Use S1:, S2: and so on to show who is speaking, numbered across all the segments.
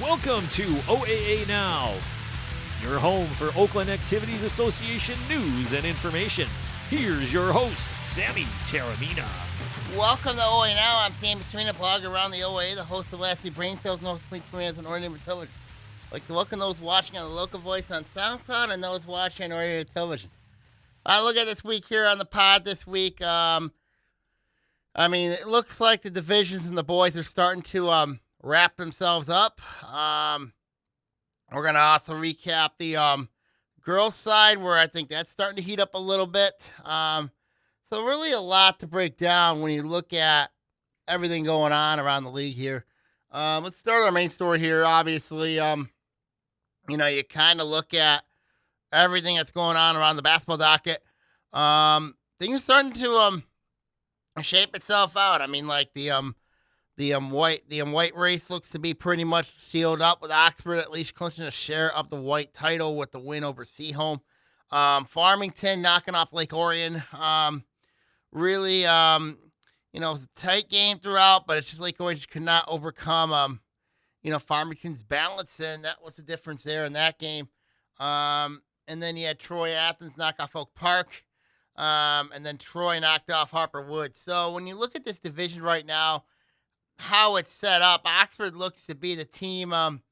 S1: Welcome to OAA Now, your home for Oakland Activities Association news and information. Here's your host, Sammy Taormina.
S2: Welcome to OAA Now. I'm Sammy Taormina, blogger around the OAA, the host of Lastly Brain Cells, and host of Taormina on Orion television. I'd like to welcome those watching on the local voice on SoundCloud and those watching on Orion television. Look at this week here on the pod this week. It looks like the divisions and the boys are starting to wrap themselves up. We're going to also recap the girls' side, where I think that's starting to heat up a little bit. So really a lot to break down when you look at everything going on around the league here. Let's start our main story here. Obviously, you kind of look at everything that's going on around the basketball docket. Things are starting to shape itself out. The white race looks to be pretty much sealed up, with Oxford at least clinching a share of the white title with the win over Seaholm. Farmington knocking off Lake Orion. Really, it was a tight game throughout, but it's just Lake Orion just could not overcome, Farmington's balance, and that was the difference there in that game. And then you had Troy Athens knock off Oak Park, and then Troy knocked off Harper Woods. So when you look at this division right now, how it's set up, Oxford looks to be the team, on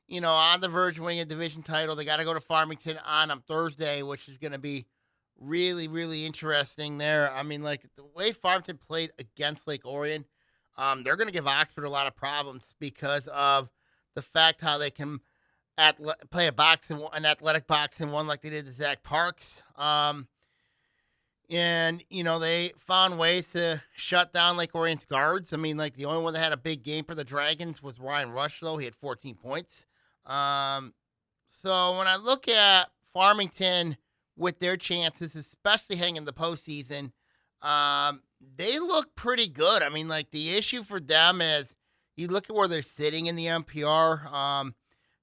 S2: the verge of winning a division title. They got to go to Farmington on Thursday, which is going to be really, really interesting there. The way Farmington played against Lake Orion, they're going to give Oxford a lot of problems because of the fact how they can play an athletic boxing one like they did to Zach Parks. They found ways to shut down Lake Orion's guards. The only one that had a big game for the Dragons was Ryan Rush, though. He had 14 points. So when I look at Farmington with their chances, especially hanging in the postseason, they look pretty good. The issue for them is you look at where they're sitting in the MPR.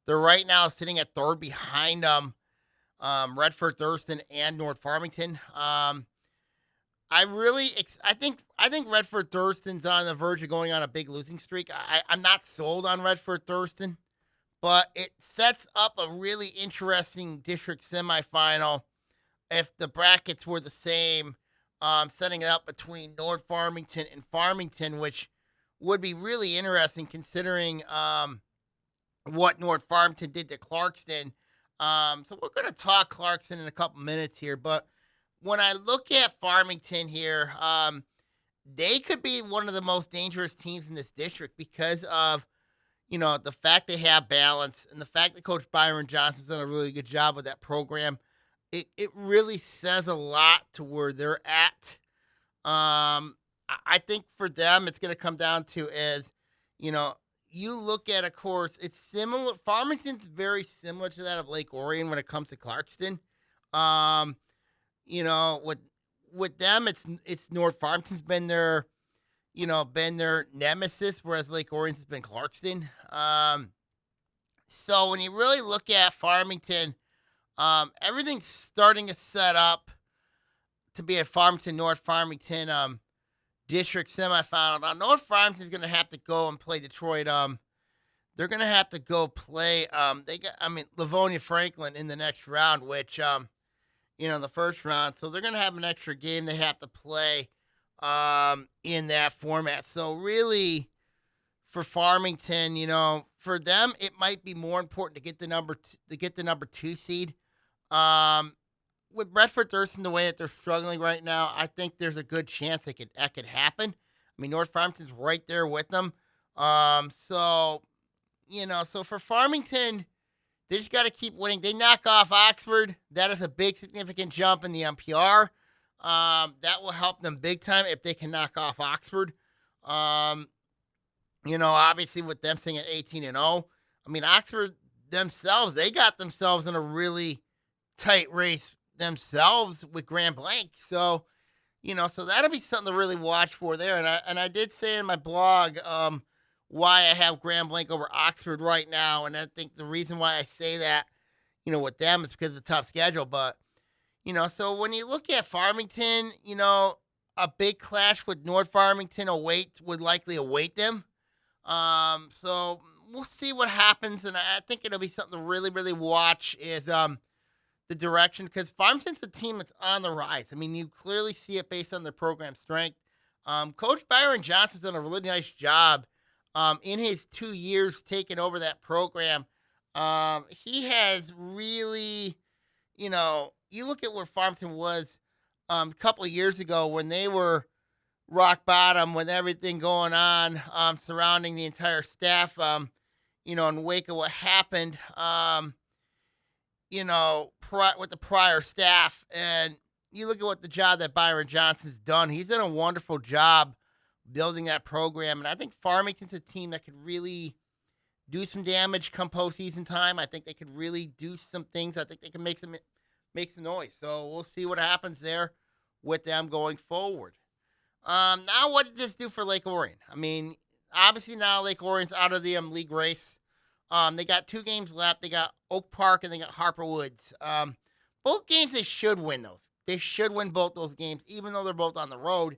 S2: They're right now sitting at third behind Redford Thurston and North Farmington. I think Redford Thurston's on the verge of going on a big losing streak. I'm not sold on Redford Thurston, but it sets up a really interesting district semifinal if the brackets were the same, setting it up between North Farmington and Farmington, which would be really interesting considering what North Farmington did to Clarkston. So we're going to talk Clarkston in a couple minutes here, but when I look at Farmington here, they could be one of the most dangerous teams in this district because of, the fact they have balance and the fact that Coach Byron Johnson's done a really good job with that program. It really says a lot to where they're at. I think for them, it's going to come down to is, you look at, of course, it's similar. Farmington's very similar to that of Lake Orion when it comes to Clarkston. With them, it's North Farmington's been their nemesis, whereas Lake Orion's has been Clarkston. So when you really look at Farmington, everything's starting to set up to be a North Farmington district semifinal. Now, North Farmington's going to have to go and play Detroit. They're going to have to go play. Livonia Franklin in the next round, which in the first round. So they're going to have an extra game they have to play in that format. So really, for Farmington, for them, it might be more important to get the number 2 seed. With Redford Thurston, the way that they're struggling right now, I think there's a good chance that could happen. North Farmington's right there with them. So for Farmington, they just got to keep winning. They knock off Oxford. That is a big, significant jump in the MPR. That will help them big time if they can knock off Oxford. Obviously with them sitting at 18-0. Oxford themselves, they got themselves in a really tight race themselves with Grand Blanc. So, so that'll be something to really watch for there. And I did say in my blog, why I have Grand Blanc over Oxford right now. And I think the reason why I say that, with them is because of the tough schedule. But, so when you look at Farmington, a big clash with North Farmington would likely await them. So we'll see what happens, and I think it'll be something to really, really watch is the direction, because Farmington's a team that's on the rise. I mean, you clearly see it based on their program strength. Coach Byron Johnson's done a really nice job in his 2 years taking over that program. He has really, you look at where Farmington was a couple of years ago when they were rock bottom with everything going on surrounding the entire staff, in the wake of what happened, with the prior staff. And you look at what the job that Byron Johnson's done. He's done a wonderful job building that program. And I think Farmington's a team that could really do some damage come postseason time. I think they could really do some things. I think they can make some noise. So we'll see what happens there with them going forward. Now, what did this do for Lake Orion? I mean, obviously now Lake Orion's out of the league race. They got 2 games left. They got Oak Park and they got Harper Woods. Both games they should win those. They should win both those games, even though they're both on the road.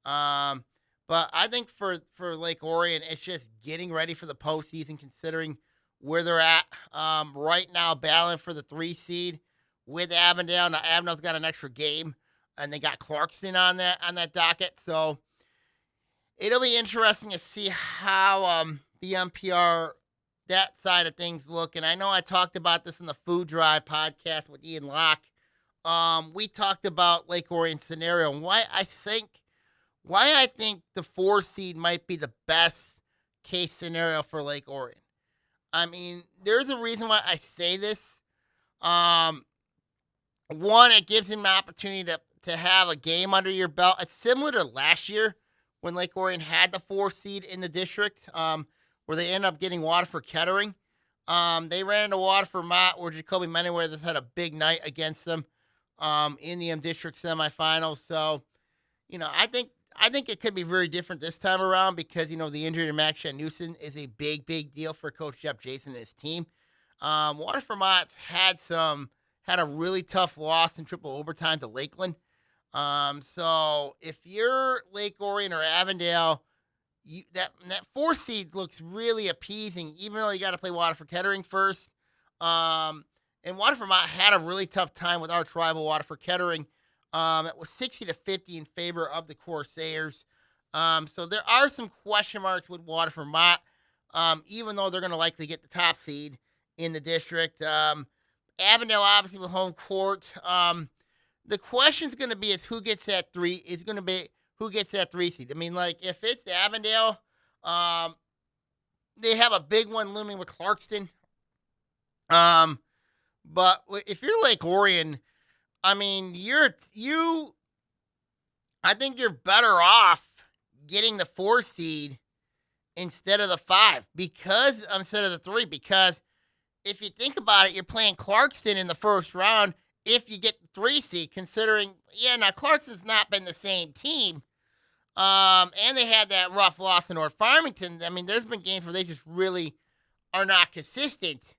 S2: But I think for Lake Orion, it's just getting ready for the postseason, considering where they're at right now, battling for the 3 seed with Avondale. Now Avondale's got an extra game, and they got Clarkston on that docket. So it'll be interesting to see how the MPR, that side of things, look. And I know I talked about this in the Food Drive podcast with Ian Locke. We talked about Lake Orion scenario and why I think the 4 seed might be the best case scenario for Lake Orion. I mean, there's a reason why I say this. One, it gives him an opportunity to have a game under your belt. It's similar to last year when Lake Orion had the 4 seed in the district, where they ended up getting Waterford Kettering. They ran into Waterford Mott, where Jacoby Manyweather has had a big night against them in the district semifinals. So, I think it could be very different this time around because, the injury to Max Shanuson is a big, big deal for Coach Jeff Jason and his team. Waterford Mott's had a really tough loss in triple overtime to Lakeland. So if you're Lake Orion or Avondale, that 4 seed looks really appeasing, even though you got to play Waterford Kettering first. And Waterford Mott had a really tough time with our rival Waterford Kettering. It was 60-50 in favor of the Corsairs. So there are some question marks with Waterford Mott, even though they're going to likely get the top seed in the district. Avondale, obviously, with home court. The question's going to be who gets that 3 seed. I mean, like, if it's Avondale, they have a big one looming with Clarkston. But if you're Lake Orion, I mean, I think you're better off getting the 4 seed instead of the 5 instead of the 3, because if you think about it, you're playing Clarkston in the first round if you get the 3 seed, considering, now Clarkston's not been the same team. And they had that rough loss in North Farmington. I mean, there's been games where they just really are not consistent.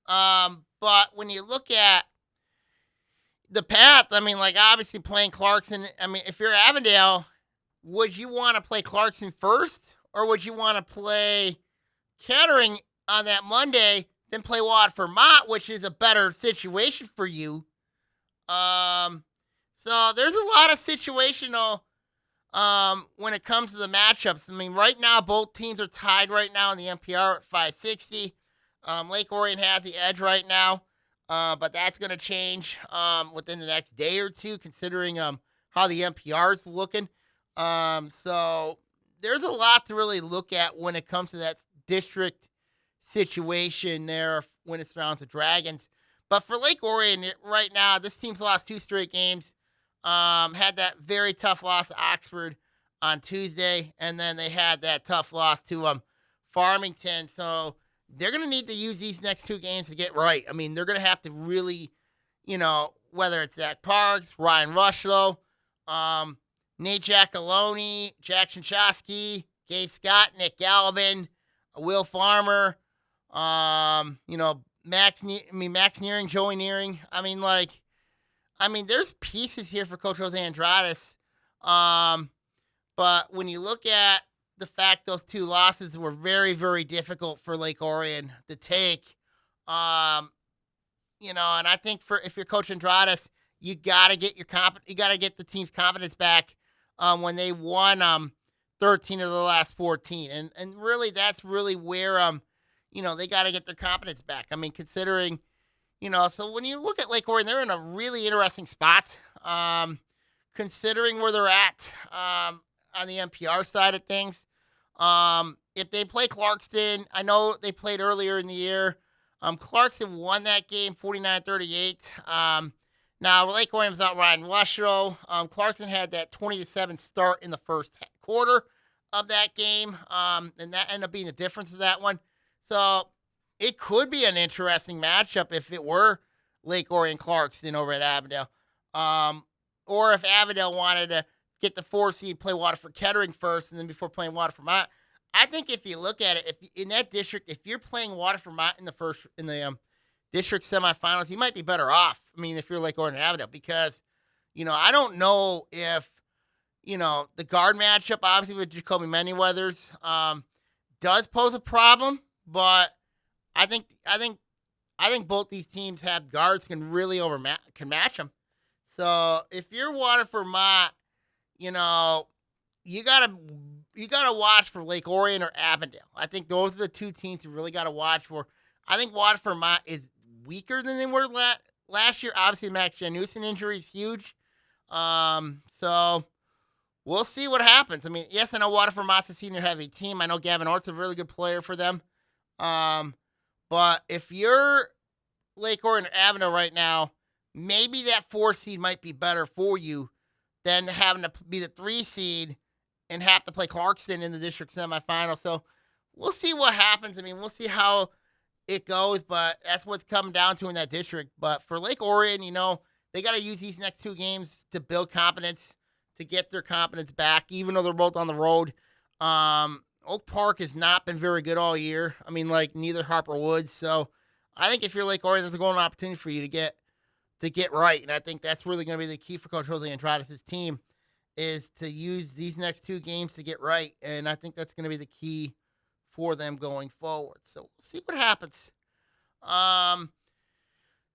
S2: But when you look at the path, I mean, like, obviously playing Clarkson, I mean, if you're Avondale, would you want to play Clarkson first, or would you want to play Kettering on that Monday, then play Waterford Mott, which is a better situation for you? So there's a lot of situational when it comes to the matchups. I mean, right now, both teams are tied right now in the MPR at 560. Lake Orion has the edge right now, but that's going to change within the next day or two, considering how the MPR is looking. So there's a lot to really look at when it comes to that district situation there when it surrounds the Dragons. But for Lake Orion right now, this team's lost 2 straight games. Had that very tough loss to Oxford on Tuesday, and then they had that tough loss to Farmington. So they're going to need to use these next 2 games to get right. I mean, they're going to have to really, whether it's Zach Parks, Ryan Rushlow, Nate Giacalone, Jack Shinchowski, Gabe Scott, Nick Galvin, Will Farmer, Max Nearing, Joey Nearing. I mean, there's pieces here for Coach Jose Andrades. But when you look at the fact those 2 losses were very, very difficult for Lake Orion to take. And I think if you're Coach Andradas, you gotta get the team's confidence back when they won 13 of the last 14. And really that's really where they gotta get their confidence back. I mean, considering, so when you look at Lake Orion, they're in a really interesting spot. Considering where they're at on the NPR side of things. If they play Clarkston, I know they played earlier in the year. Clarkston won that game 49-38. Now, Lake Orion was not riding Lusho. Clarkston had that 20-7 start in the first quarter of that game, and that ended up being the difference of that one. So it could be an interesting matchup if it were Lake Orion Clarkston over at Avondale. Or if Avondale wanted to get the 4 seed, play Waterford Kettering first, and then before playing Waterford Mott. I think if you look at it, if in that district, if you're playing Waterford Mott in the district semifinals, you might be better off. I mean, if you're Lake Orion and Avondale, because I don't know if the guard matchup, obviously with Jacoby Manyweathers, does pose a problem, but I think both these teams have guards can really can match them. So if you're Waterford Mott, you gotta watch for Lake Orion or Avondale. I think those are the 2 teams you really gotta watch for. I think Waterford Mott is weaker than they were last year. Obviously, the Max Janusin injury is huge. So we'll see what happens. I mean, yes, I know Waterford Mott's a senior heavy team. I know Gavin Ort's a really good player for them. But if you're Lake Orion or Avondale right now, maybe that 4 seed might be better for you than having to be the 3 seed and have to play Clarkston in the district semifinal. So we'll see what happens. I mean, we'll see how it goes, but that's what's coming down to in that district. But for Lake Orion, they got to use these next 2 games to build confidence, to get their confidence back, even though they're both on the road. Oak Park has not been very good all year. I mean, like neither Harper Woods. So I think if you're Lake Orion, there's a golden opportunity for you to get right. And I think that's really going to be the key for Coach Jose Andradas' team, is to use these next 2 games to get right. And I think that's going to be the key for them going forward. So we'll see what happens.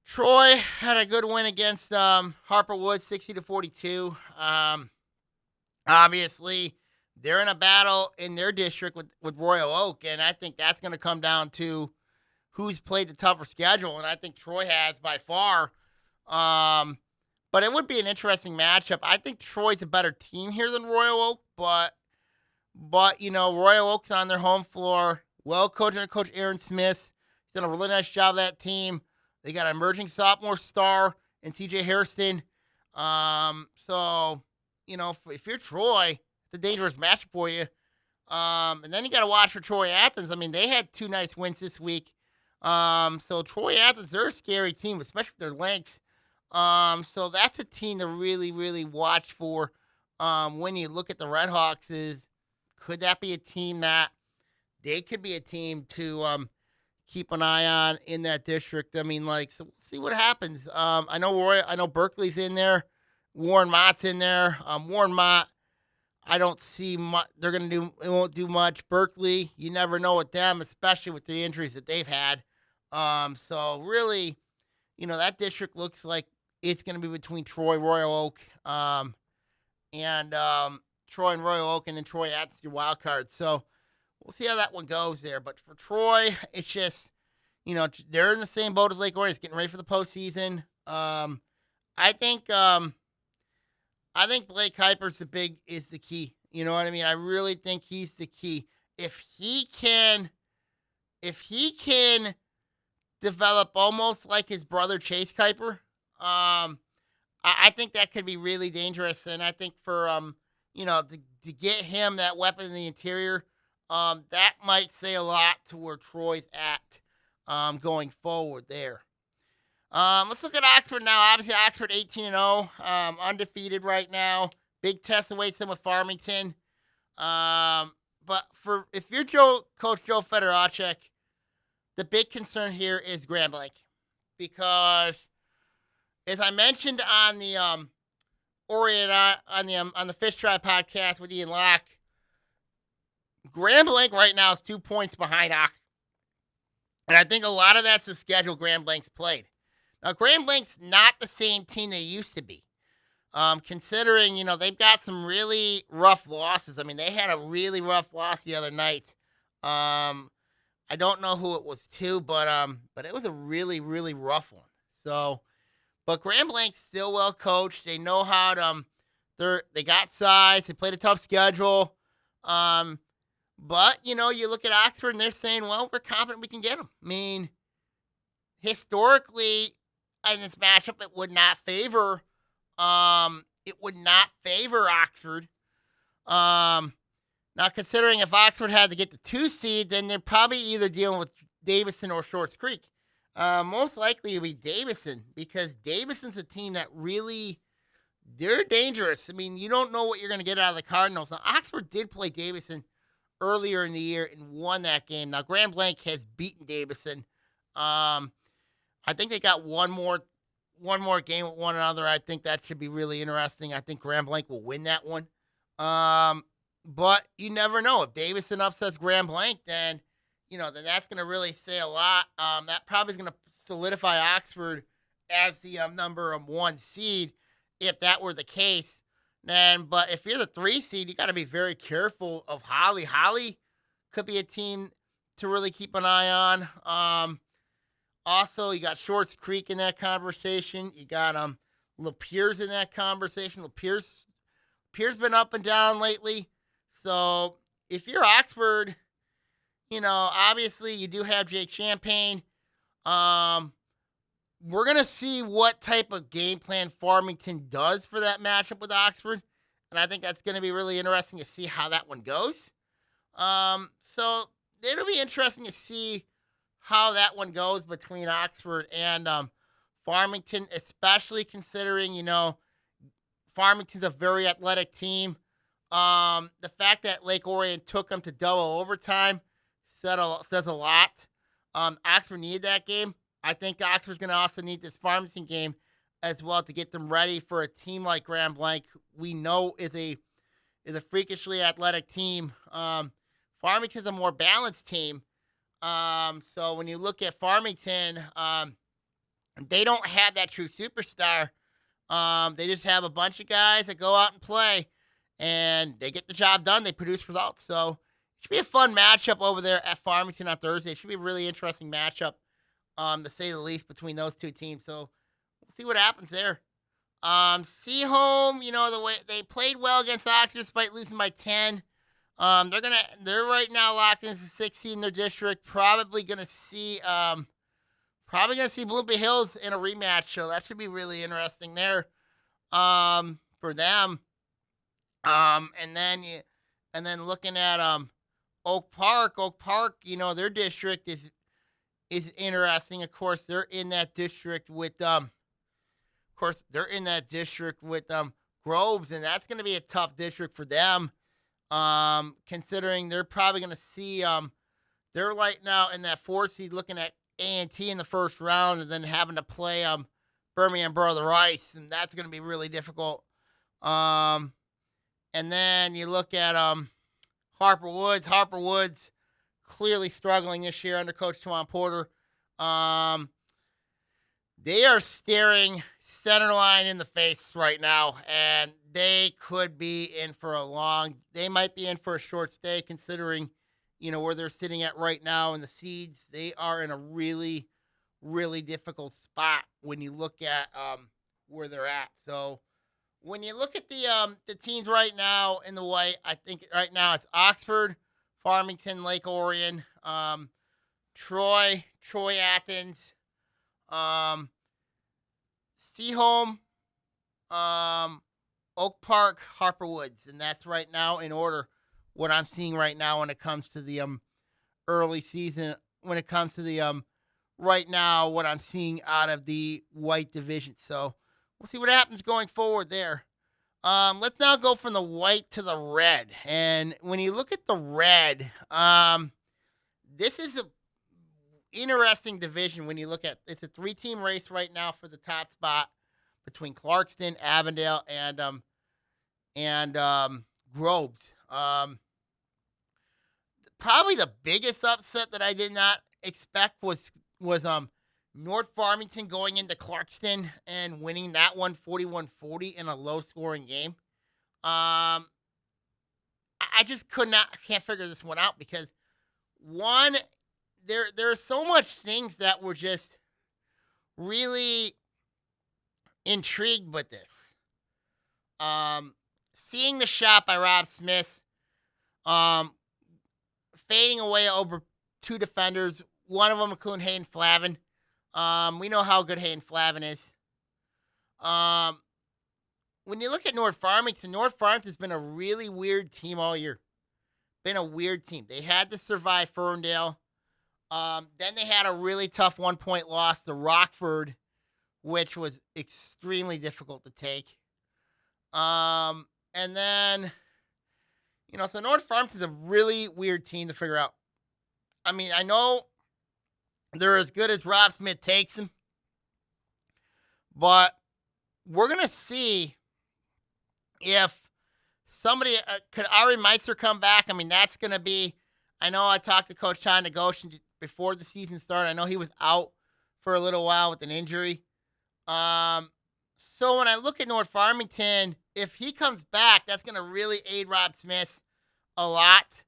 S2: Troy had a good win against Harper Woods, 60-42. Obviously, they're in a battle in their district with Royal Oak, and I think that's going to come down to who's played the tougher schedule, and I think Troy has by far. But it would be an interesting matchup. I think Troy's a better team here than Royal Oak, but Royal Oak's on their home floor. Well coached under Coach Aaron Smith. He's done a really nice job of that team. They got an emerging sophomore star in CJ Harrison. So, if you're Troy, it's a dangerous matchup for you. And then you got to watch for Troy Athens. I mean, they had 2 nice wins this week. So Troy Athens, they're a scary team, especially with their length. So that's a team to really, really watch for. When you look at the Redhawks, could that be a team that they could be a team to keep an eye on in that district? I mean, so we'll see what happens. I know Berkeley's in there. Warren Mott's in there. Warren Mott, I don't see much. It won't do much. Berkeley, you never know with them, especially with the injuries that they've had. So really, that district looks like it's going to be between Troy, Royal Oak, and Troy and Royal Oak, and then Troy Athens, your wild card. So we'll see how that one goes there. But for Troy, it's just, they're in the same boat as Lake Orion. It's getting ready for the postseason. I think Blake Kuiper's is the key. You know what I mean? I really think he's the key. If he can develop almost like his brother Chase Kuiper, I think that could be really dangerous. And I think for to get him that weapon in the interior, that might say a lot to where Troy's at going forward there. Let's look at Oxford now. Obviously, Oxford 18-0, undefeated right now. Big test awaits them with Farmington. But if you're Coach Joe Fedoracek, the big concern here is Grand Blanc, because as I mentioned on the Orion on the Fish Tribe podcast with Ian Locke, Grand Blanc right now is 2 points behind Oxford. And I think a lot of that's the schedule Grand Blanc's played. Now, Grand Blanc's not the same team they used to be. Considering, they've got some really rough losses. I mean, they had a really rough loss the other night. I don't know who it was to, but it was a really, really rough one. So, but Grand Blanc's still well coached. They know how to, they got size. They played a tough schedule. But, you look at Oxford and they're saying, well, we're confident we can get them. I mean, historically, in this matchup, it would not favor Oxford. Now, considering if Oxford had to get the 2 seed, then they're probably either dealing with Davison or Shorts Creek. Most likely it would be Davison, because Davison's a team that really, they're dangerous. I mean, you don't know what you're going to get out of the Cardinals. Now, Oxford did play Davison earlier in the year and won that game. Now, Grand Blanc has beaten Davison. I think they got one more game with one another. I think that should be really interesting. I think Grand Blanc will win that one. But you never know. If Davison upsets Grand Blanc, then that's going to really say a lot. That probably is going to solidify Oxford as the number 1 seed, if that were the case. But if you're the 3 seed, you got to be very careful of Holly. Holly could be a team to really keep an eye on. Also, you got Shorts Creek in that conversation. You got Lapeer's in that conversation. Lapeer's been up and down lately. So if you're Oxford, obviously you do have Jake Champagne. We're going to see what type of game plan Farmington does for that matchup with Oxford. And I think that's going to be really interesting to see how that one goes. So it'll be interesting to see how that one goes between Oxford and Farmington, especially considering, Farmington's a very athletic team. The fact that Lake Orion took them to double overtime says a lot. Oxford needed that game. I think Oxford's going to also need this Farmington game as well to get them ready for a team like Grand Blanc. We know is a freakishly athletic team. Farmington's a more balanced team. So when you look at Farmington, they don't have that true superstar. They just have a bunch of guys that go out and play, and they get the job done. They produce results. So it should be a fun matchup over there at Farmington on Thursday. It should be a really interesting matchup, to say the least, between those two teams. So we'll see what happens there. Seaholm, the way they played well against Oxford despite losing by 10. They're right now locked into 16 in their district. Probably gonna see Bloomfield Hills in a rematch. So that should be really interesting there, for them. And then looking at Oak Park, their district is interesting. Of course, they're in that district with Groves, and that's going to be a tough district for them. Considering they're probably going to see they're right now in that 4 seed, looking at A&T in the first round, and then having to play Birmingham Brother Rice, and that's going to be really difficult. And then you look at Harper Woods. Harper Woods clearly struggling this year under Coach Tawan Porter. They are staring Centerline in the face right now, and they could be in for they might be in for a short stay, considering, where they're sitting at right now in the seeds. They are in a really, really difficult spot when you look at where they're at. So when you look at the teams right now in the white, I think right now it's Oxford, Farmington, Lake Orion, Troy Athens, Seaholm, Oak Park, Harper Woods, and that's right now in order what I'm seeing right now when it comes to the early season. When it comes to the right now, what I'm seeing out of the white division. So we'll see what happens going forward there. Let's now go from the white to the red. And when you look at the red, this is a interesting division. When you look at, it's a 3-team race right now for the top spot between Clarkston, Avondale, and Groves. probably the biggest upset that I did not expect was North Farmington going into Clarkston and winning that one 41-40 in a low-scoring game. I just can't figure this one out because, one, there are so much things that were just really intrigued with this. Seeing the shot by Rob Smith, fading away over two defenders, one of them including Hayden Flavin. We know how good Hayden Flavin is. When you look at North Farmington's been a really weird team all year. Been a weird team. They had to survive Ferndale. Then they had a really tough 1-point loss to Rockford, which was extremely difficult to take. And then, so North Farmington's a really weird team to figure out. I mean, I know they're as good as Rob Smith takes them, but we're going to see if somebody, could Ari Meitzer come back? I mean, that's going to be, I know I talked to Coach John Negoshian before the season started. I know he was out for a little while with an injury. So when I look at North Farmington, if he comes back, that's going to really aid Rob Smith a lot.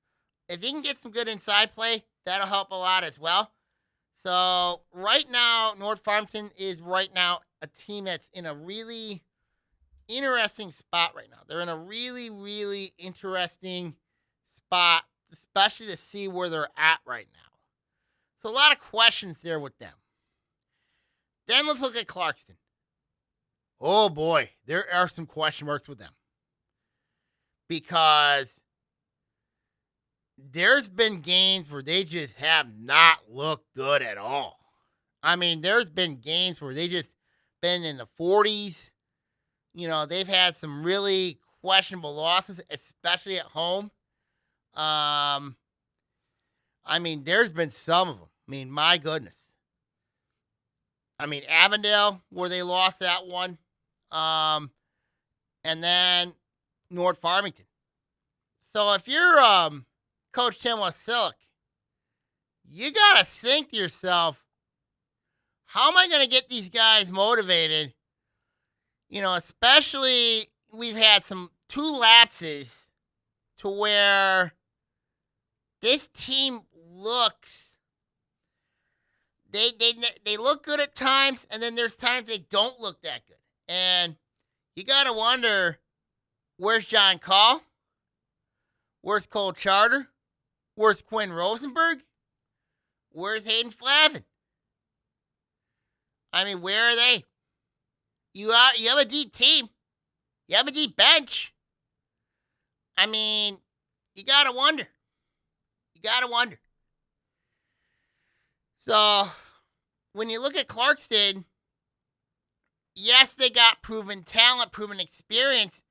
S2: If he can get some good inside play, that'll help a lot as well. So right now, North Farmington is a team that's in a really interesting spot right now. They're in a really, really interesting spot, especially to see where they're at right now. So a lot of questions there with them. Then let's look at Clarkston. Oh boy, there are some question marks with them. Because there's been games where they just have not looked good at all. I mean, there's been games where they just been in the 40s. They've had some really questionable losses, especially at home. I mean, there's been some of them. I mean, my goodness. I mean, Avondale, where they lost that one. And then North Farmington. So if you're Coach Tim Wasilic, you got to think to yourself, how am I going to get these guys motivated? Especially we've had two lapses to where this team looks, they look good at times, and then there's times they don't look that good. And you got to wonder, where's John Call? Where's Cole Charter? Where's Quinn Rosenberg? Where's Hayden Flavin? I mean, where are they? You have a deep team. You have a deep bench. I mean, you got to wonder. So, when you look at Clarkston, yes, they got proven talent, proven experience,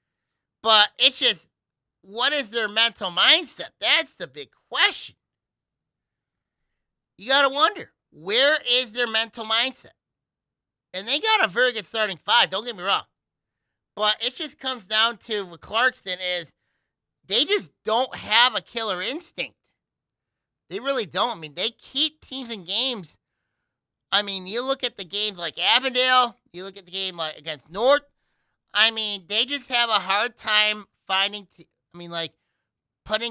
S2: but it's just, what is their mental mindset? That's the big question. You got to wonder, where is their mental mindset? And they got a very good starting five, don't get me wrong. But it just comes down to, with Clarkston, is they just don't have a killer instinct. They really don't. I mean, they keep teams in games. I mean, you look at the games like Avondale, you look at the game like against North. I mean, they just have a hard time putting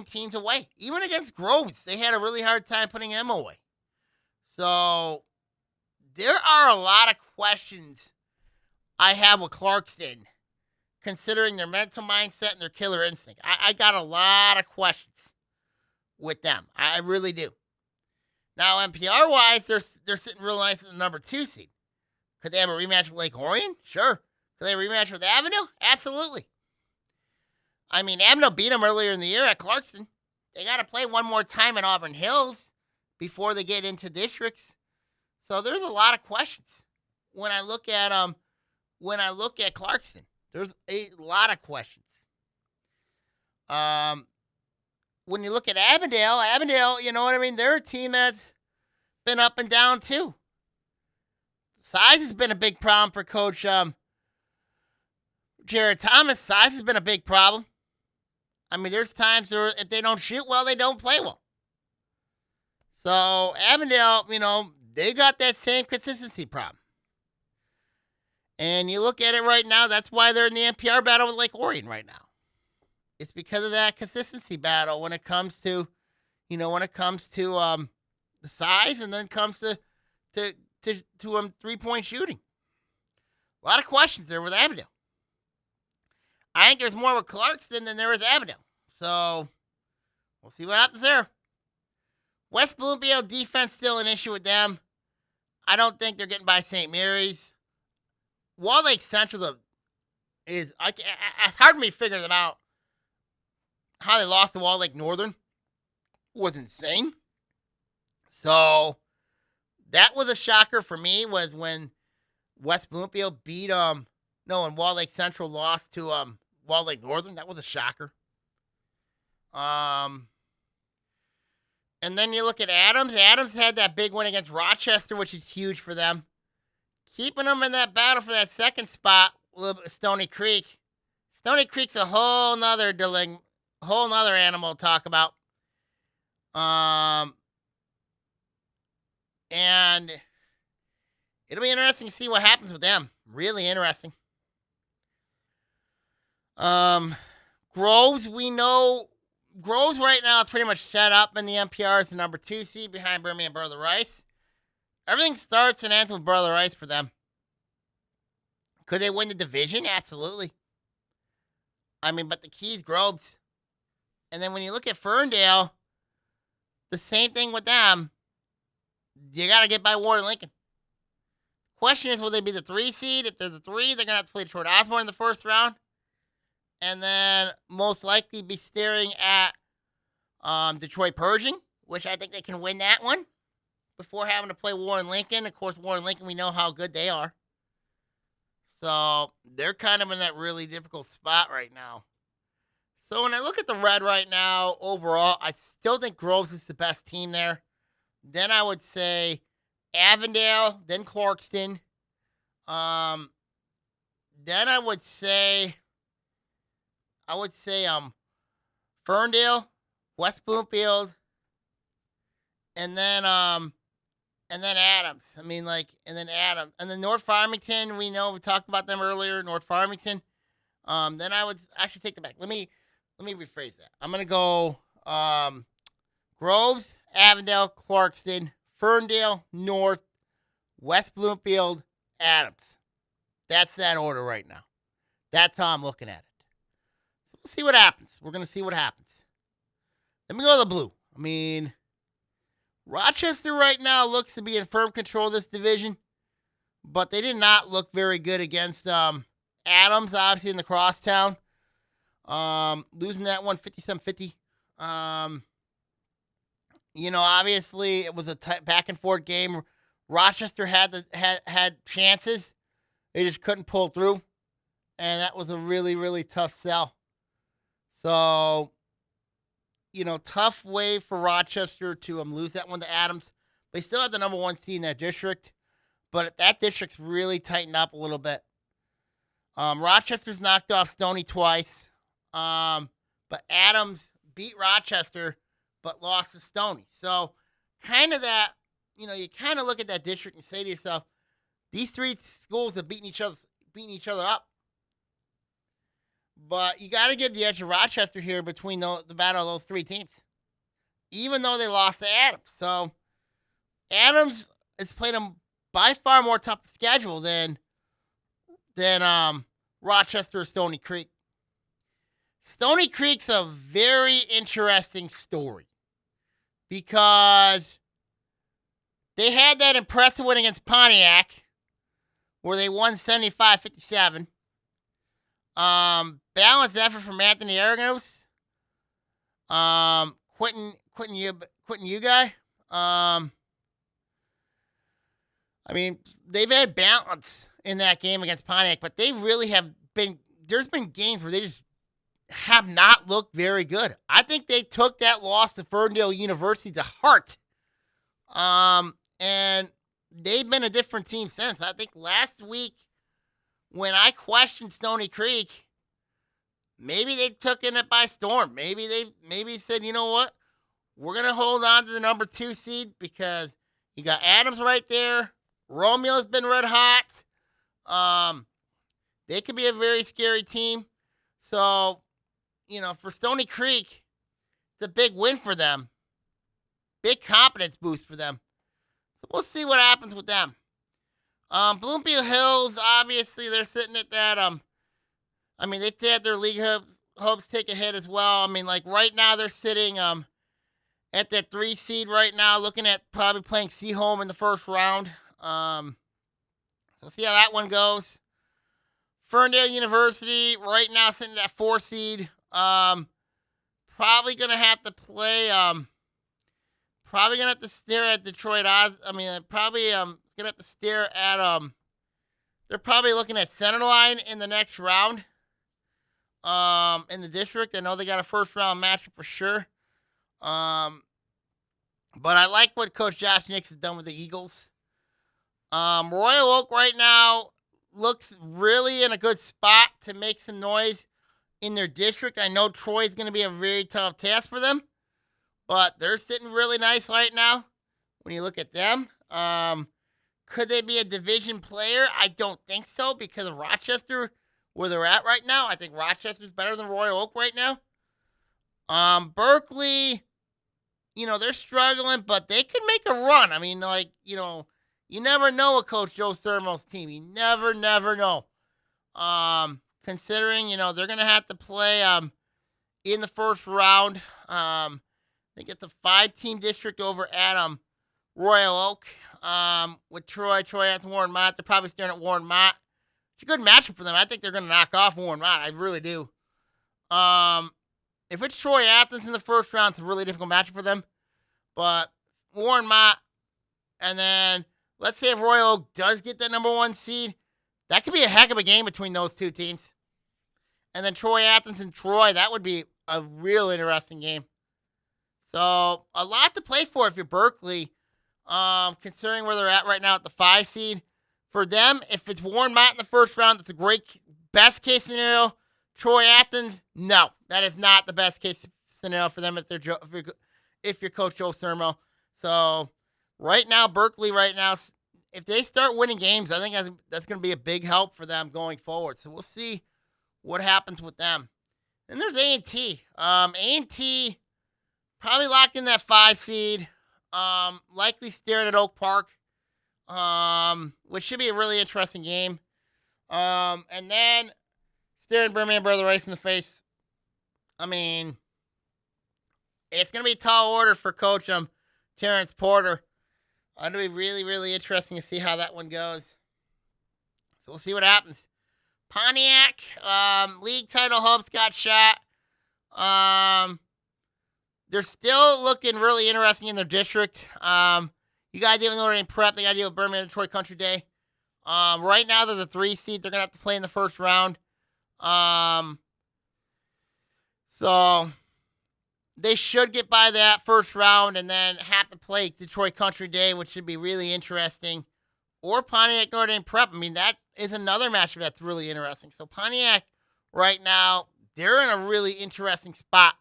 S2: teams away. Even against Groves, they had a really hard time putting them away. So there are a lot of questions I have with Clarkston, considering their mental mindset and their killer instinct. I got a lot of questions with them. I really do. Now, NPR-wise, they're sitting real nice at the number 2 seed. Could they have a rematch with Lake Orion? Sure. Could they have a rematch with Avondale? Absolutely. I mean, Avondale beat them earlier in the year at Clarkston. They got to play one more time in Auburn Hills before they get into districts. So there's a lot of questions when I look at Clarkston. There's a lot of questions. When you look at Avondale, you know what I mean? They're a team that's been up and down too. Size has been a big problem for Coach Jared Thomas. Size has been a big problem. I mean, there's times where if they don't shoot well, they don't play well. So Avondale, they got that same consistency problem. And you look at it right now, that's why they're in the NPR battle with Lake Orion right now. It's because of that consistency battle when it comes to, the size, and then comes to 3-point shooting. A lot of questions there with Avondale. I think there's more with Clarkston than there is Avondale. So we'll see what happens there. West Bloomfield defense still an issue with them. I don't think they're getting by St. Mary's. Wall Lake Central it's hard for me to figure them out. How they lost to Wall Lake Northern was insane. So that was a shocker for me, was when West Bloomfield beat when Wall Lake Central lost to Wall Lake Northern. That was a shocker. And then you look at Adams. Adams had that big win against Rochester, which is huge for them. Keeping them in that battle for that second spot with Stony Creek. Stony Creek's a whole nother animal to talk about. And it'll be interesting to see what happens with them. Really interesting. Groves, we know Groves right now is pretty much set up in the NPR as the number 2 seed behind Birmingham Brother Rice. Everything starts and ends with Brother Rice for them. Could they win the division? Absolutely. But the key is Groves. And then when you look at Ferndale, the same thing with them. You got to get by Warren Lincoln. Question is, will they be the 3 seed? If they're the 3, they're going to have to play Detroit Osborne in the first round. And then most likely be staring at Detroit Pershing, which I think they can win that one before having to play Warren Lincoln. Of course, Warren Lincoln, we know how good they are. So they're kind of in that really difficult spot right now. So when I look at the Red right now, overall, I still think Groves is the best team there. Then I would say Avondale, then Clarkston. Then I would say Ferndale, West Bloomfield, and then Adams. And then Adams. And then North Farmington, we talked about them earlier, North Farmington. Then I would actually take it back. Let me rephrase that. I'm going to go Groves, Avondale, Clarkston, Ferndale, North, West Bloomfield, Adams. That's that order right now. That's how I'm looking at it. So we'll see what happens. We're going to see what happens. Let me go to the blue. Rochester right now looks to be in firm control of this division, but they did not look very good against Adams, obviously, in the crosstown. Losing that one 57-50. Obviously, it was a back and forth game. Rochester had chances. They just couldn't pull through, and that was a really, really tough sell. So, tough way for Rochester to lose that one to Adams. They still have the number 1 seed in that district, but that district's really tightened up a little bit. Rochester's knocked off Stony twice, but Adams beat Rochester, but lost to Stony. So, kind of that, you kind of look at that district and say to yourself, these 3 schools have beaten each other up. But you got to give the edge to Rochester here between the battle of those 3 teams, even though they lost to Adams. So Adams has played them by far more tough schedule than Rochester or Stony Creek. Stony Creek's a very interesting story because they had that impressive win against Pontiac where they won 75-57. Balanced effort from Anthony Aragos. Quentin Uguy. They've had balance in that game against Pontiac, but they really have been. There's been games where they just have not looked very good. I think they took that loss to Ferndale University to heart. And they've been a different team since. I think last week when I questioned Stony Creek, maybe they took it by storm. Maybe said, you know what? we're going to hold on to the number 2 seed because you got Adams right there. Romeo's been red hot. They could be a very scary team. So, for Stony Creek, it's a big win for them. Big confidence boost for them. So we'll see what happens with them. Bloomfield Hills, obviously, they're sitting at that. They had their league hopes take a hit as well. Right now they're sitting at that 3 seed right now, looking at probably playing Seaholm in the first round. So we'll see how that one goes. Ferndale University right now sitting at that 4 seed. Probably gonna have to play. Probably gonna have to stare at Detroit. Probably gonna have to stare at They're probably looking at Centerline in the next round. In the district, I know they got a first round matchup for sure. But I like what Coach Josh Nix has done with the Eagles. Royal Oak right now looks really in a good spot to make some noise in their district. I know Troy's going to be a very tough task for them, but they're sitting really nice right now when you look at them. Could they be a division player? I don't think so because of Rochester, where they're at right now. I think Rochester's better than Royal Oak right now. Berkeley, they're struggling, but they could make a run. You never know with Coach Joe Thermal's team. You never know. Considering, they're going to have to play in the first round. They get the 5-team district over at Royal Oak with Troy at Warren Mott. They're probably staring at Warren Mott. It's a good matchup for them. I think they're going to knock off Warren Mott. I really do. If it's Troy Athens in the first round, it's a really difficult matchup for them. But Warren Mott, and then let's say if Royal Oak does get that number 1 seed, that could be a heck of a game between those 2 teams. And then Troy Athens and Troy, that would be a real interesting game. So a lot to play for if you're Berkeley, considering where they're at right now at the 5 seed. For them, if it's Warren Mott in the first round, that's a great best case scenario. Troy Athens, no, that is not the best case scenario for them if you're Coach Joe Thermal. So right now, Berkeley if they start winning games, I think that's going to be a big help for them going forward. So we'll see what happens with them. And there's A&T. A&T probably locked in that 5 seed. Likely staring at Oak Park, which should be a really interesting game. And then staring Birmingham Brother Rice in the face. It's going to be a tall order for Coach Terrence Porter. It's going to be really, really interesting to see how that one goes. So we'll see what happens. Pontiac, league title hopes got shot. They're still looking really interesting in their district. You got to deal with Notre Dame Prep. They got to deal with Birmingham Detroit Country Day. Right now, they're the 3 seed. They're going to have to play in the first round. So they should get by that first round and then have to play Detroit Country Day, which should be really interesting. Or Pontiac Notre Dame Prep. That is another matchup that's really interesting. So Pontiac right now, they're in a really interesting spot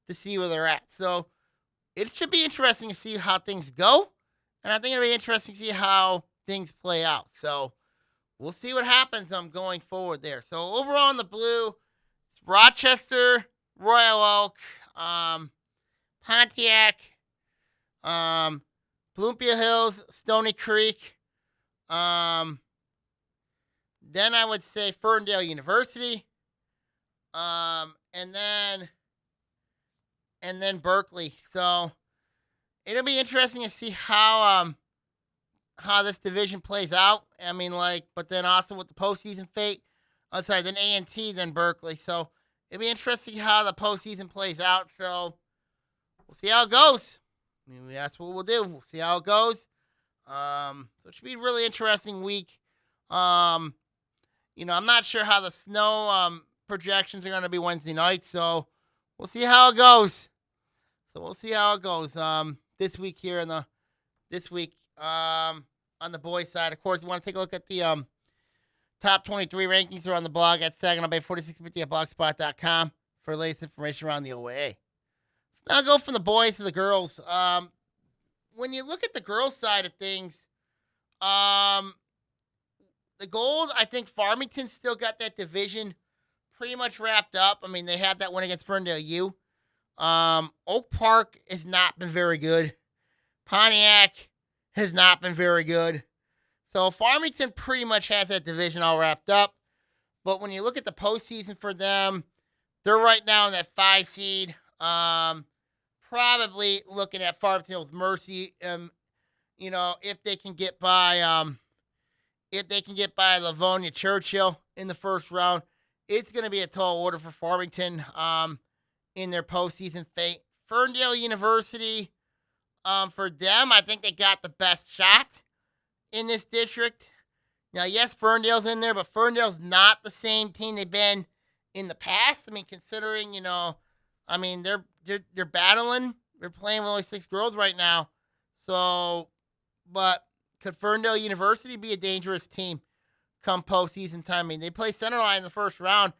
S2: to see where they're at. So it should be interesting to see how things go. And I think it'll be interesting to see how things play out. So we'll see what happens going forward there. So overall in the blue, it's Rochester, Royal Oak, Pontiac, Bloomfield Hills, Stony Creek. Then I would say Ferndale University. And then Berkeley. So it'll be interesting to see how this division plays out. But then also with the postseason fate. Then A&T, then Berkeley. So it'll be interesting how the postseason plays out. So we'll see how it goes. That's what we'll do. We'll see how it goes. So it should be a really interesting week. I'm not sure how the snow projections are going to be Wednesday night. So we'll see how it goes. This week here on the boys' side. Of course, you want to take a look at the top 23 rankings. They're on the blog at Saginaw Bay 4650 at blogspot.com for the latest information around the OAA. I'll go from the boys to the girls. When you look at the girls' side of things, um, the gold, I think Farmington still got that division pretty much wrapped up. I mean, they had that win against Ferndale U. Oak Park has not been very good. Pontiac has not been very good. So Farmington pretty much has that division all wrapped up. But when you look at the postseason for them, they're right now in that 5 seed. Probably looking at Farmington's mercy. If they can get by, Livonia Churchill in the first round, it's going to be a tall order for Farmington. In their postseason fate, Ferndale University. For them, I think they got the best shot in this district. Now, yes, Ferndale's in there, but Ferndale's not the same team they've been in the past. I mean, considering, they're battling. They're playing with only 6 girls right now. So, but could Ferndale University be a dangerous team come postseason time? I mean, they play Centerline in the first round.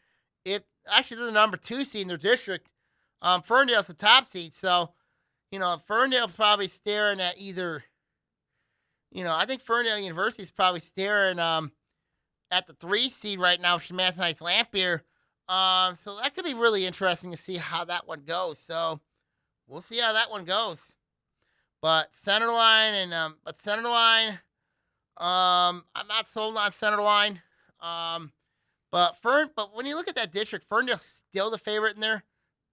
S2: They're the number 2 seed in their district. Ferndale's the top seed. So, Ferndale's probably staring at either, I think Ferndale University is probably staring at the 3 seed right now, Shamanson Heights Lampier. So that could be really interesting to see how that one goes. So we'll see how that one goes. But Centerline I'm not sold on Centerline. But when you look at that district, Ferndale's still the favorite in there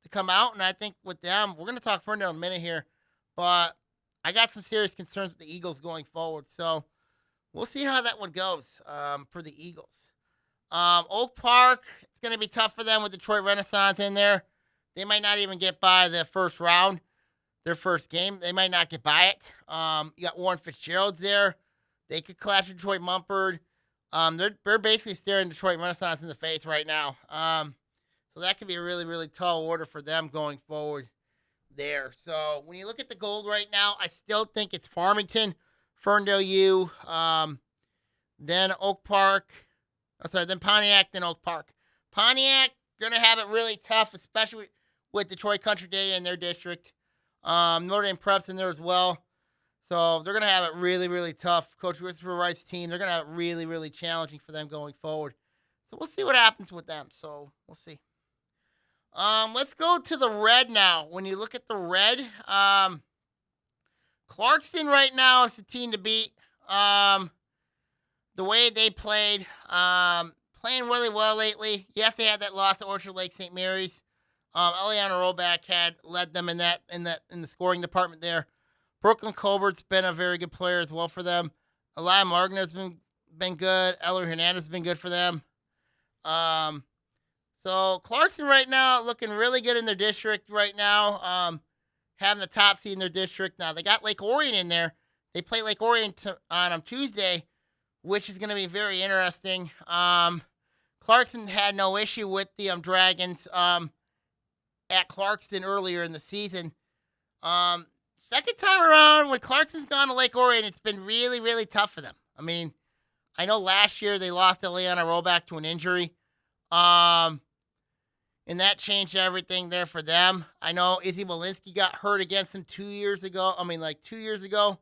S2: to come out, and I think with them, we're going to talk Ferndale in a minute here, but I got some serious concerns with the Eagles going forward, so we'll see how that one goes for the Eagles. Oak Park, it's going to be tough for them with Detroit Renaissance in there. They might not even get by the first round, their first game. They might not get by it. You got Warren Fitzgerald's there. They could clash with Detroit Mumford. They're basically staring Detroit Renaissance in the face right now. So that could be a really, really tall order for them going forward there. So when you look at the gold right now, I still think it's Farmington, Ferndale U, then Oak Park. Then Pontiac, then Oak Park. Pontiac, going to have it really tough, especially with Detroit Country Day in their district. Notre Dame Prep's in there as well. So they're going to have it really, really tough. Coach Christopher Wright's team, they're going to have it really, really challenging for them going forward. So we'll see what happens with them. So we'll see. Let's go to the red now. When you look at the red, Clarkston right now is the team to beat. The way they played, playing really well lately. Yes, they had that loss at Orchard Lake St. Mary's. Eliana Roback had led them in the scoring department there. Brooklyn Colbert's been a very good player as well for them. Elia Margner's been good. Ellery Hernandez has been good for them. So Clarkston right now looking really good in their district right now. Having the top seed in their district. Now they got Lake Orion in there. They play Lake Orion on Tuesday, which is going to be very interesting. Clarkston had no issue with the Dragons at Clarkston earlier in the season. Second time around, when Clarkston's gone to Lake Orion, it's been really, really tough for them. I mean, I know last year they lost Eliana Roback to an injury. And that changed everything there for them. I know Izzy Walensky got hurt against them 2 years ago. 2 years ago.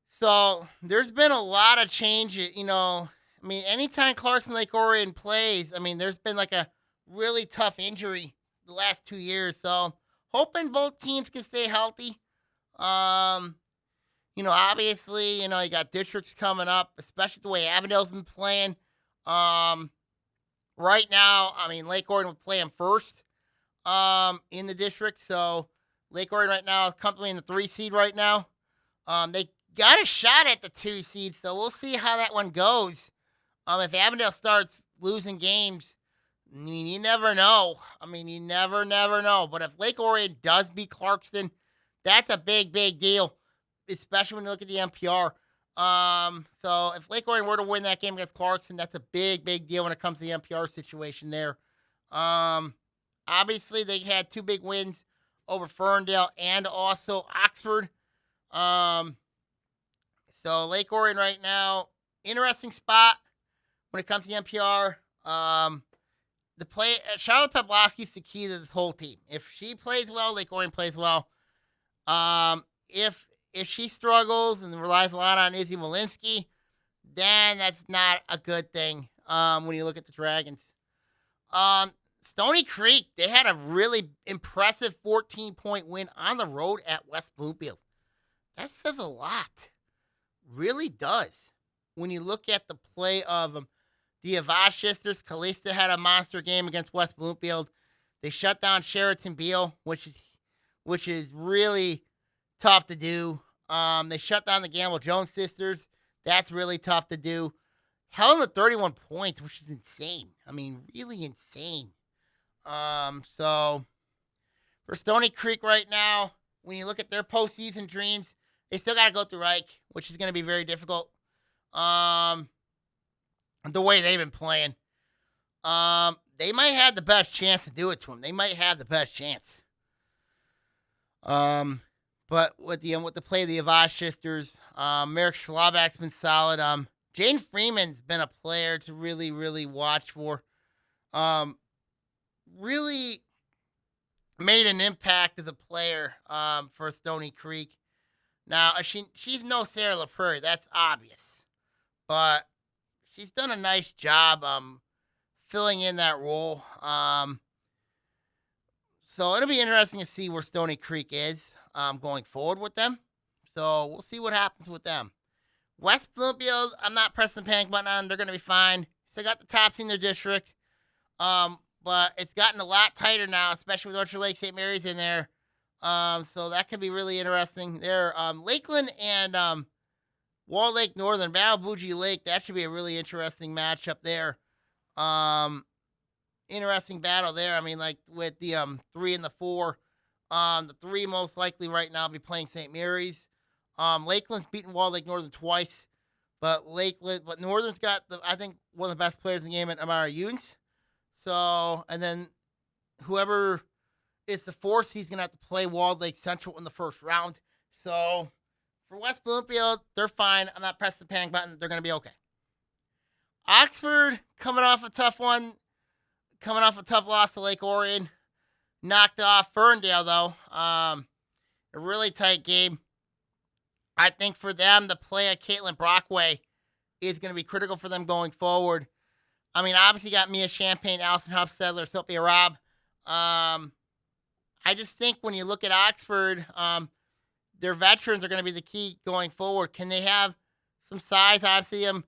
S2: So there's been a lot of change. Anytime Clarkston Lake Orion plays, there's been like a really tough injury the last 2 years. So hoping both teams can stay healthy. Obviously, you got districts coming up, especially the way Avondale's been playing. Right now, Lake Orion would play them first in the district. So Lake Orion right now is comfortably in the 3 seed right now. They got a shot at the 2 seed, so we'll see how that one goes. If Avondale starts losing games, you never know. You never know. But if Lake Orion does beat Clarkston, that's a big, big deal, especially when you look at the NPR. So if Lake Orion were to win that game against Clarkston, that's a big, big deal when it comes to the NPR situation there. Obviously, they had 2 big wins over Ferndale and also Oxford. So Lake Orion right now, interesting spot when it comes to the NPR. Charlotte Pavlovsky's the key to this whole team. If she plays well, Lake Orion plays well. If she struggles and relies a lot on Izzy Walensky, then that's not a good thing. When you look at the Dragons, Stony Creek, they had a really impressive 14-point win on the road at West Bloomfield. That says a lot. Really does. When you look at the play of the Avash sisters, Kalista had a monster game against West Bloomfield. They shut down Sheraton Beale, which is really tough to do. They shut down the Gamble Jones sisters. That's really tough to do. Held with 31 points, which is insane. I mean, really insane. So for Stony Creek right now, when you look at their postseason dreams, they still got to go through Ike, which is going to be very difficult. The way they've been playing, they might have the best chance to do it to them. They might have the best chance. But with the play of the Avash sisters, Merrick Schlabach's been solid. Jane Freeman's been a player to really, really watch for. Really made an impact as a player for Stony Creek. Now, she's no Sarah LaPrairie, that's obvious. But she's done a nice job filling in that role. So it'll be interesting to see where Stony Creek is going forward with them. So we'll see what happens with them. West Bloomfield, I'm not pressing the panic button on. They're going to be fine. Still got the top seed in their district. But it's gotten a lot tighter now, especially with Orchard Lake St. Mary's in there. So that could be really interesting. There, Lakeland and Wall Lake Northern, Battle Bougie Lake, that should be a really interesting matchup there. Interesting battle there. I mean, like with the 3 and the 4. The 3 most likely right now be playing St. Mary's. Lakeland's beaten Wall Lake Northern twice, but Northern's got I think one of the best players in the game at Amara Younes. So, and then whoever is the 4th seed is going to have to play Wall Lake Central in the first round. So, for West Bloomfield, they're fine. I'm not pressing the panic button. They're going to be okay. Oxford, coming off a tough loss to Lake Orion. Knocked off Ferndale, though. A really tight game. I think for them, the play of Caitlin Brockway is going to be critical for them going forward. I mean, obviously got Mia Champagne, Allison Hufstedler, Sophia Robb. I just think when you look at Oxford, their veterans are going to be the key going forward. Can they have some size? Jayla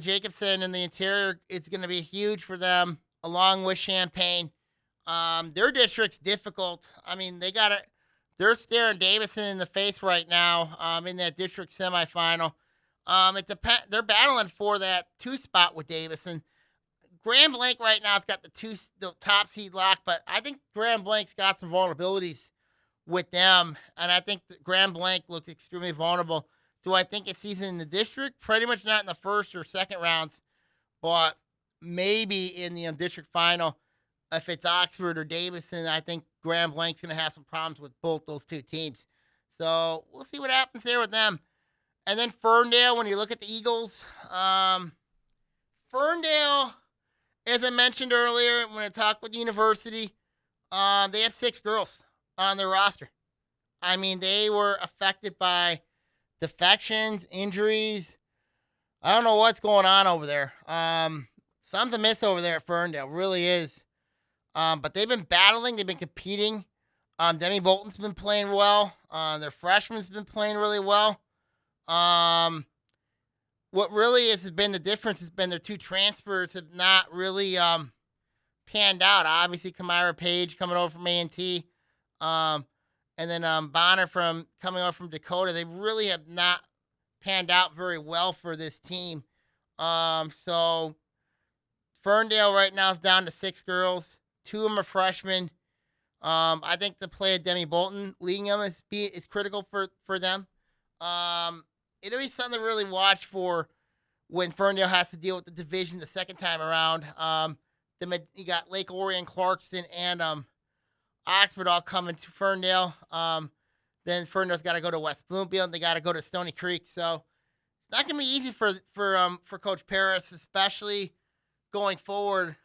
S2: Jacobson in the interior, it's going to be huge for them, along with Champagne. Their district's difficult. I mean, they're staring Davison in the face right now in that district semifinal. They're battling for that 2 spot with Davison. Grand Blanc right now has got the top seed lock, but I think Grand Blanc's got some vulnerabilities with them, and I think Grand Blanc looks extremely vulnerable. Do I think it's season in the district? Pretty much not in the first or second rounds, but maybe in the district final. If it's Oxford or Davison, I think Grand Blanc's going to have some problems with both those 2 teams. So we'll see what happens there with them. And then Ferndale, when you look at the Eagles, Ferndale, as I mentioned earlier, when I talked with the university, they have 6 girls on their roster. I mean, they were affected by defections, injuries. I don't know what's going on over there. Something's amiss over there at Ferndale, really is. But they've been battling. They've been competing. Demi Bolton's been playing well. Their freshman's been playing really well. What really has been the difference has been their 2 transfers have not really panned out. Obviously, Kamira Page coming over from A&T, and then Bonner coming over from Dakota. They really have not panned out very well for this team. So Ferndale right now is down to 6 girls. 2 of them are freshmen. I think the play of Demi Bolton leading them is critical for them. It'll be something to really watch for when Ferndale has to deal with the division the second time around. You got Lake Orion, Clarkson, and Oxford all coming to Ferndale. Then Ferndale's got to go to West Bloomfield. They got to go to Stony Creek. So it's not going to be easy for Coach Paris, especially going forward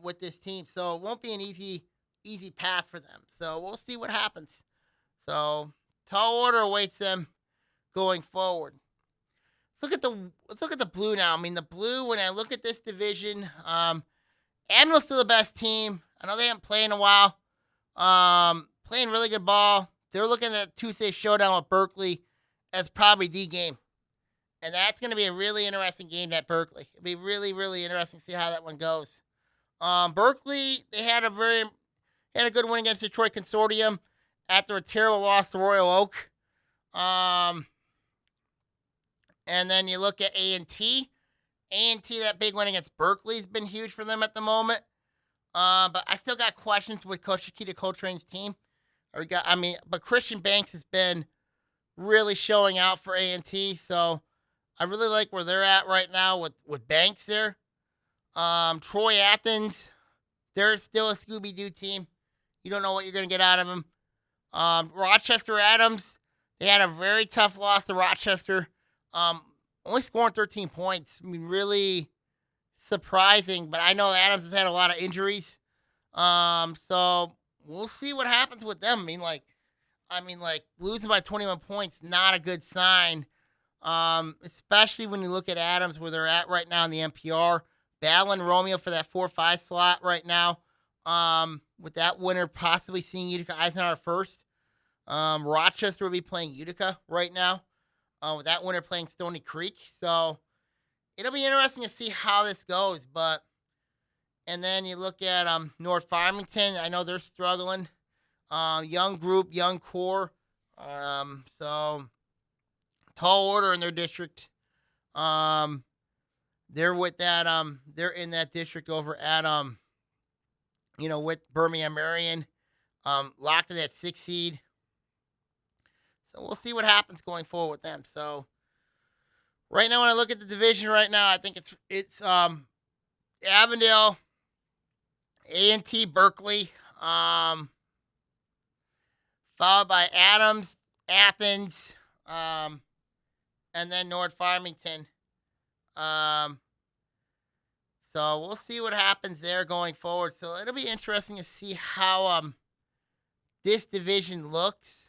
S2: with this team. So it won't be an easy path for them. So we'll see what happens. So tall order awaits them going forward. Let's look at the blue now. I mean, the blue. When I look at this division, Admiral's still the best team. I know they haven't played in a while. Playing really good ball. They're looking at Tuesday showdown with Berkeley as probably the game. And that's going to be a really interesting game at Berkeley. It'll be really, really interesting to see how that one goes. Berkeley, they had a good win against Detroit Consortium after a terrible loss to Royal Oak. And then you look at A&T. A&T, that big win against Berkeley has been huge for them at the moment. But I still got questions with Coach Shakita Coltrane's team. But Christian Banks has been really showing out for A&T. So I really like where they're at right now with Banks there. Troy Athens, they're still a Scooby-Doo team. You don't know what you're going to get out of them. Rochester Adams, they had a very tough loss to Rochester. Only scoring 13 points. I mean, really surprising. But I know Adams has had a lot of injuries. So we'll see what happens with them. I mean, losing by 21 points, not a good sign. Especially when you look at Adams, where they're at right now in the NPR. Battling Romeo for that 4-5 slot right now. With that winner possibly seeing Utica Eisenhower first. Rochester will be playing Utica right now. With that winner playing Stony Creek. So it'll be interesting to see how this goes. And then you look at North Farmington. I know they're struggling. Young group, young core. So tall order in their district. They're with that. They're in that district over at with Birmingham Marion. Locked in that 6 seed. So we'll see what happens going forward with them. So right now, when I look at the division right now, I think it's Avondale, A&T, Berkeley, followed by Adams, Athens, and then North Farmington. So we'll see what happens there going forward. So it'll be interesting to see how this division looks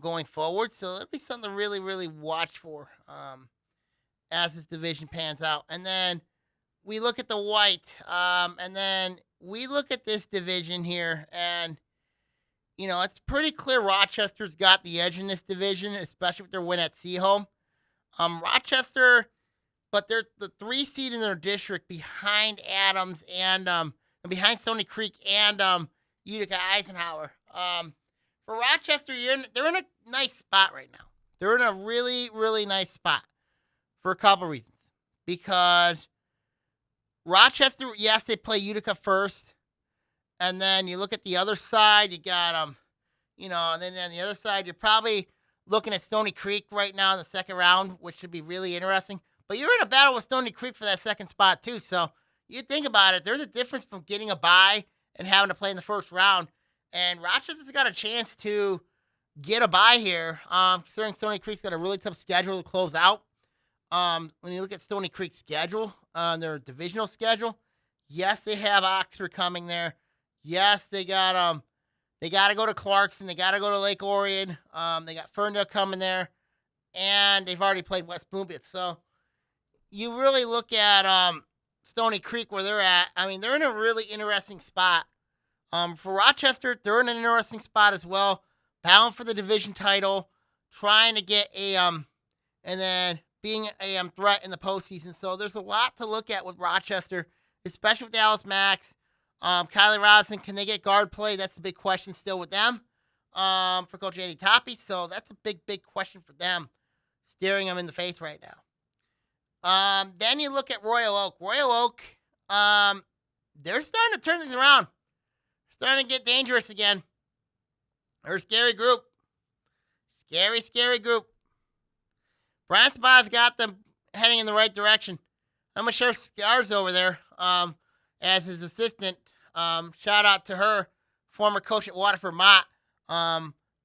S2: going forward. So it'll be something to really, really watch for as this division pans out. And then we look at the white, and then we look at this division here, and it's pretty clear Rochester's got the edge in this division, especially with their win at Seaholm. Rochester, but they're the 3 seed in their district behind Adams and behind Stony Creek and Utica Eisenhower. For Rochester, they're in a nice spot right now. They're in a really, really nice spot for a couple reasons. Because Rochester, yes, they play Utica first. And then you look at the other side, you got and then on the other side, you're probably looking at Stony Creek right now in the second round, which should be really interesting. But you're in a battle with Stony Creek for that second spot, too. So you think about it, there's a difference from getting a bye and having to play in the first round. And Rochester's got a chance to get a bye here, considering Stony Creek's got a really tough schedule to close out. When you look at Stony Creek's schedule, their divisional schedule, yes, they have Oxford coming there. Yes, they got to go to Clarkson. They got to go to Lake Orion. They got Ferndale coming there. And they've already played West Bloomfield. So you really look at Stony Creek where they're at. I mean, they're in a really interesting spot. For Rochester, they're in an interesting spot as well. Bound for the division title, trying to get and then being a threat in the postseason. So there's a lot to look at with Rochester, especially with Dallas Max. Kylie Robinson, can they get guard play? That's the big question still with them for Coach Andy Toppy. So that's a big, big question for them, staring them in the face right now. Then you look at Royal Oak. Royal Oak, they're starting to turn things around. Starting to get dangerous again. They're a scary group. Scary, scary group. Brian Spa's got them heading in the right direction. I'm going to share Scars over there as his assistant. Shout out to her, former coach at Waterford Mott,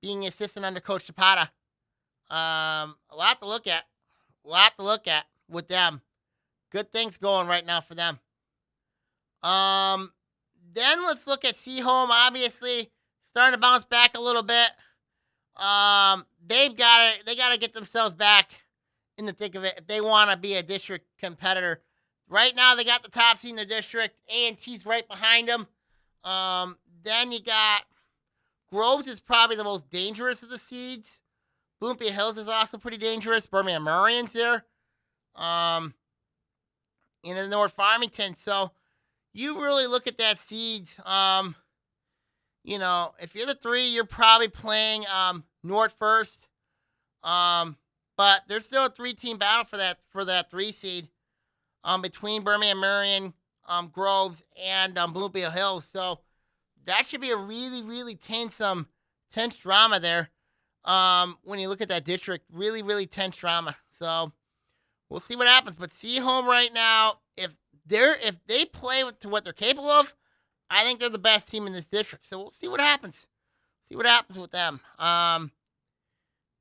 S2: being assistant under Coach Zapata. A lot to look at. lot to look at with them. Good things going right now for them. Then let's look at Seaholm. Obviously, starting to bounce back a little bit. They gotta get themselves back in the thick of it if they want to be a district competitor. Right now, they got the top seed in their district. A&T's right behind them. Then you got Groves is probably the most dangerous of the seeds. Bloomfield Hills is also pretty dangerous. Birmingham Marion's there. In the North Farmington. So you really look at that seeds. If you're the 3, you're probably playing North first. But there's still a 3-team battle for that 3 seed between Birmingham Marion, Groves, and Bloomfield Hills. So that should be a really, really tense drama there. When you look at that district, really, really tense drama. So we'll see what happens. But Seaholm right now, if they play to what they're capable of, I think they're the best team in this district. So we'll see what happens. See what happens with them. And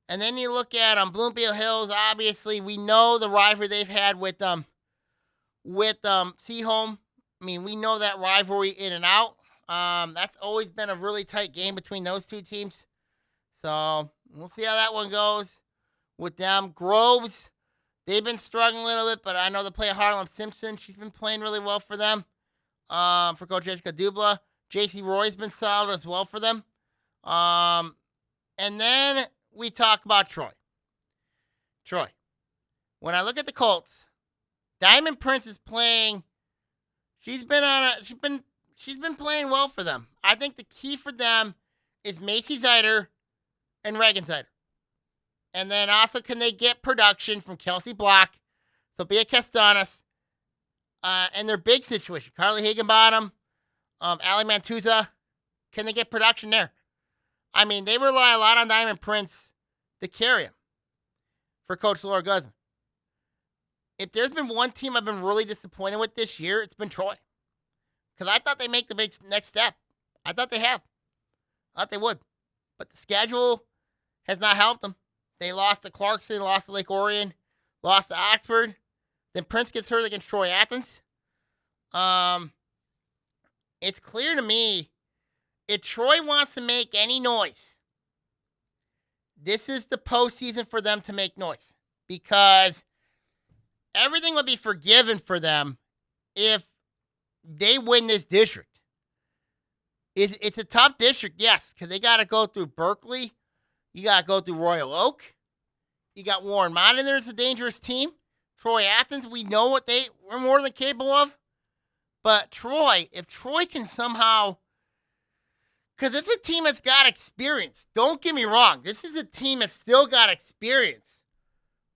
S2: then you look at Bloomfield Hills. Obviously, we know the rivalry they've had with Seaholm. I mean, we know that rivalry in and out. That's always been a really tight game between those 2 teams. So we'll see how that one goes with them. Groves, they've been struggling a little bit, but I know they play Harlem Simpson. She's been playing really well for them. For Coach Jessica Dubla. J.C. Roy's been solid as well for them. And then we talk about Troy. When I look at the Colts, Diamond Prince is playing. She's been playing well for them. I think the key for them is Macy Zider and Reagan Zider. And then also, can they get production from Kelsey Block, Sophia Castanas, and their big situation? Carly Higginbottom, Ali Mantuza. Can they get production there? I mean, they rely a lot on Diamond Prince to carry him for Coach Laura Guzman. If there's been one team I've been really disappointed with this year, it's been Troy. Because I thought they'd make the big next step. I thought they have. I thought they would. But the schedule has not helped them. They lost to Clarkson, lost to Lake Orion, lost to Oxford. Then Prince gets hurt against Troy Athens. It's clear to me, if Troy wants to make any noise, this is the postseason for them to make noise. Because everything would be forgiven for them if they win this district. It's a tough district, yes, because they got to go through Berkeley. You got to go through Royal Oak. You got Warren Mountain. There's a dangerous team. Troy Athens, we know what we're more than capable of. But Troy, if Troy can somehow, because it's a team that's got experience. Don't get me wrong. This is a team that's still got experience.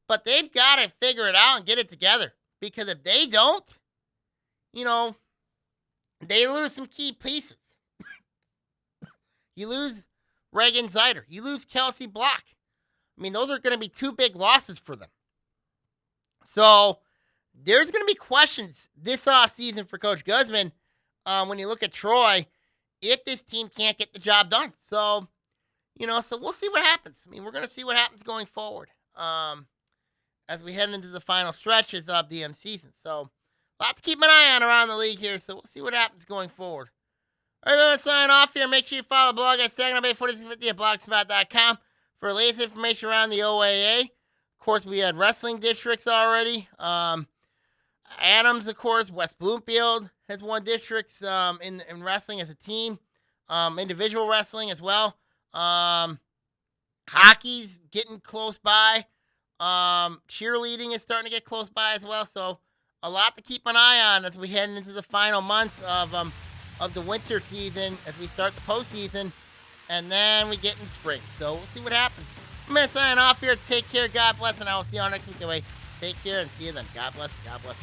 S2: But they've got to figure it out and get it together. Because if they don't, they lose some key pieces. You lose Reagan Zider. You lose Kelsey Block. I mean, those are going to be 2 big losses for them. So there's going to be questions this offseason for Coach Guzman when you look at Troy if this team can't get the job done. So, so we'll see what happens. I mean, we're going to see what happens going forward as we head into the final stretches of the season. So, a lot to keep an eye on around the league here. So, we'll see what happens going forward. All right, I'm going to sign off here. Make sure you follow the blog at SaginawBay4650 at blogspot.com for the latest information around the OAA. Of course, we had wrestling districts already. Adams, of course, West Bloomfield has won districts in wrestling as a team. Individual wrestling as well. Hockey's getting close by. Cheerleading is starting to get close by as well. So a lot to keep an eye on as we head into the final months of the winter season as we start the postseason, and then we get in spring. So we'll see what happens. I'm going to sign off here. Take care. God bless, and I will see you all next week. Anyway, take care and see you then. God bless. God bless.